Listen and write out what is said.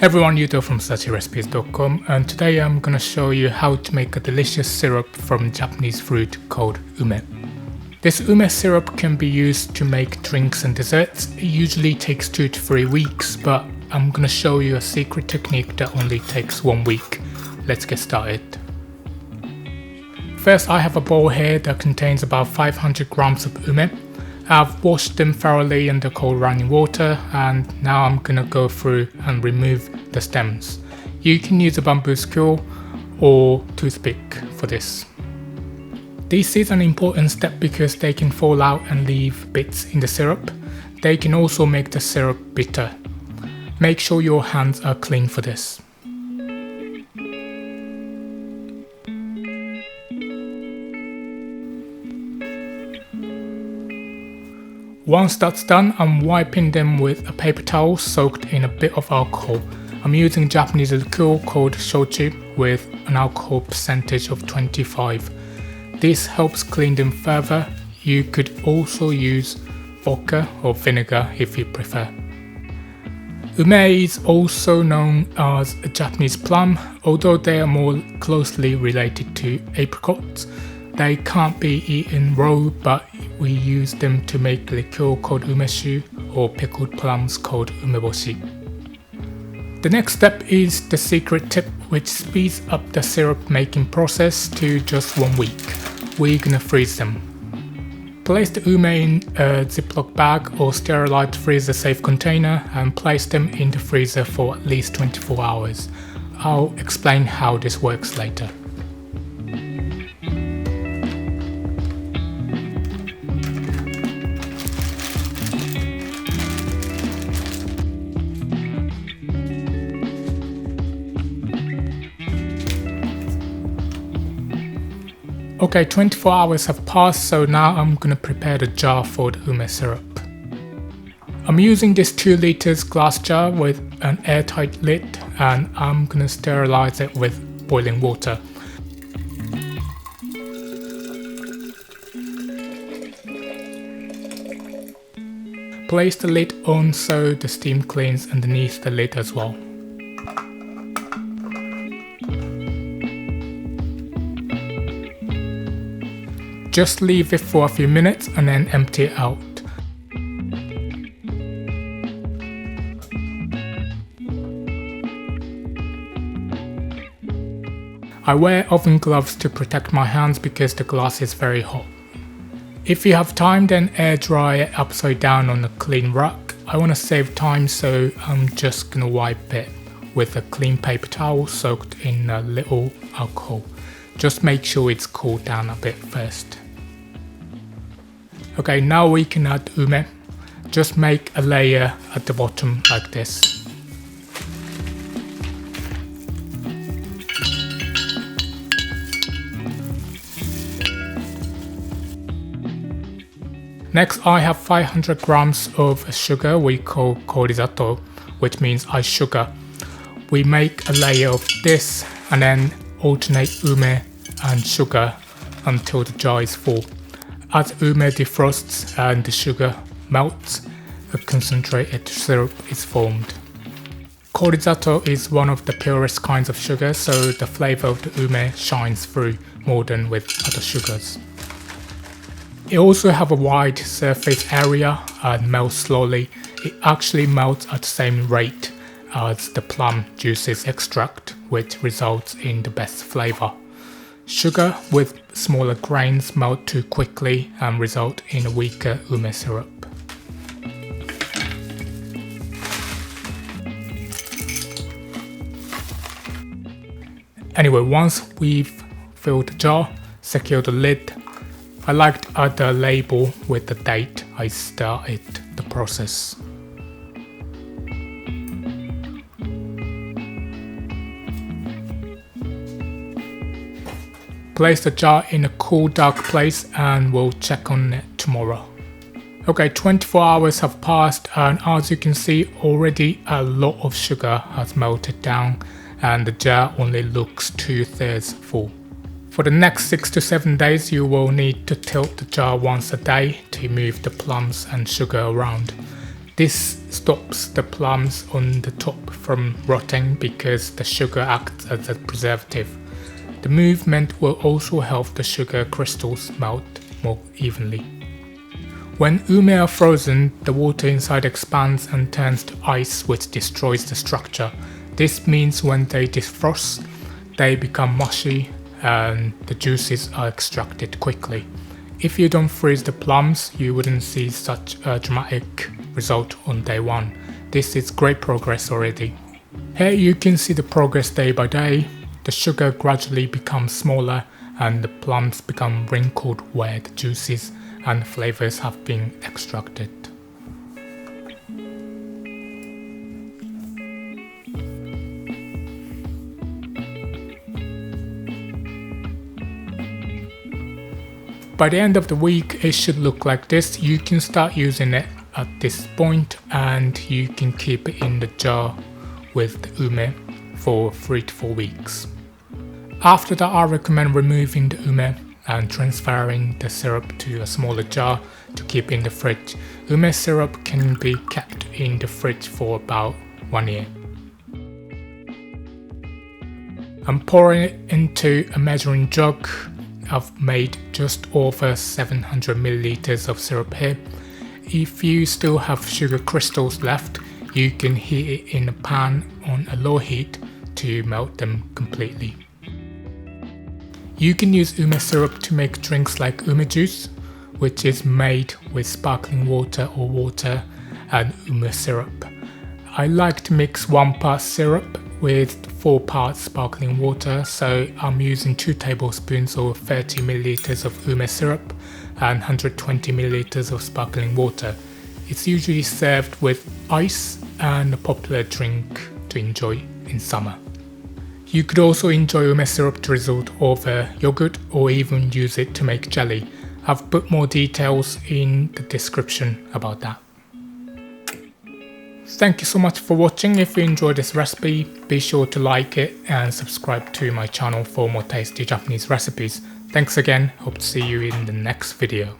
Everyone, Yuto from suchirecipes.com, and today I'm gonna show you how to make a delicious syrup from Japanese fruit called ume. This ume syrup can be used to make drinks and desserts. It usually takes 2 to 3 weeks, but I'm gonna show you a secret technique that only takes 1 week. Let's get started. First, I have a bowl here that contains about 500 grams of ume. I've washed them thoroughly under cold running water, and now I'm gonna go through and remove the stems. You can use a bamboo skewer or toothpick for this. This is an important step because they can fall out and leave bits in the syrup. They can also make the syrup bitter. Make sure your hands are clean for this. Once that's done, I'm wiping them with a paper towel soaked in a bit of alcohol. I'm using Japanese liqueur called shochu with an alcohol percentage of 25. This helps clean them further. You could also use vodka or vinegar if you prefer. Ume is also known as a Japanese plum, although they are more closely related to apricots. They can't be eaten raw, but we use them to make liqueur called umeshu or pickled plums called umeboshi. The next step is the secret tip, which speeds up the syrup making process to just 1 week. We're gonna freeze them. Place the ume in a Ziploc bag or sterilized freezer safe container and place them in the freezer for at least 24 hours. I'll explain how this works later. Okay, 24 hours have passed, so now I'm gonna prepare the jar for the ume syrup. I'm using this 2 liters glass jar with an airtight lid, and I'm gonna sterilize it with boiling water. Place the lid on so the steam cleans underneath the lid as well. Just leave it for a few minutes and then empty it out. I wear oven gloves to protect my hands because the glass is very hot. If you have time, then air dry it upside down on a clean rug. I want to save time, so I'm just gonna wipe it with a clean paper towel soaked in a little alcohol. Just make sure it's cooled down a bit first. Okay, now we can add ume. Just make a layer at the bottom like this. Next, I have 500 grams of sugar we call korizato, which means ice sugar. We make a layer of this and then alternate ume and sugar until the jar is full. As ume defrosts and the sugar melts, a concentrated syrup is formed. Korizato is one of the purest kinds of sugar, so the flavor of the ume shines through more than with other sugars. It also has a wide surface area and melts slowly. It actually melts at the same rate as the plum juices extract, which results in the best flavor. Sugar with smaller grains melt too quickly and result in a weaker ume syrup. Anyway, once we've filled the jar, secure the lid. I like to add a label with the date I started the process. Place the jar in a cool, dark place and we'll check on it tomorrow. Okay, 24 hours have passed, and as you can see, already a lot of sugar has melted down and the jar only looks 2/3 full. For the next 6 to 7 days, you will need to tilt the jar once a day to move the plums and sugar around. This stops the plums on the top from rotting because the sugar acts as a preservative. The movement will also help the sugar crystals melt more evenly. When ume are frozen, the water inside expands and turns to ice, which destroys the structure. This means when they defrost, they become mushy and the juices are extracted quickly. If you don't freeze the plums, you wouldn't see such a dramatic result on day one. This is great progress already. Here you can see the progress day by day. The sugar gradually becomes smaller and the plums become wrinkled where the juices and flavors have been extracted. By the end of the week, it should look like this. You can start using it at this point and you can keep it in the jar with the ume for 3 to 4 weeks. After that, I recommend removing the ume and transferring the syrup to a smaller jar to keep in the fridge. Ume syrup can be kept in the fridge for about 1 year. I'm pouring it into a measuring jug. I've made just over 700 milliliters of syrup here. If you still have sugar crystals left, you can heat it in a pan on a low heat to melt them completely. You can use ume syrup to make drinks like Ume Juice, which is made with sparkling water or water and ume syrup. I like to mix 1 part syrup with 4 parts sparkling water, so I'm using 2 tablespoons or 30 milliliters of ume syrup and 120 milliliters of sparkling water. It's usually served with ice and a popular drink to enjoy in summer. You could also enjoy ume syrup drizzled over yogurt or even use it to make jelly. I've put more details in the description about that. Thank you so much for watching. If you enjoyed this recipe, be sure to like it and subscribe to my channel for more tasty Japanese recipes. Thanks again, hope to see you in the next video.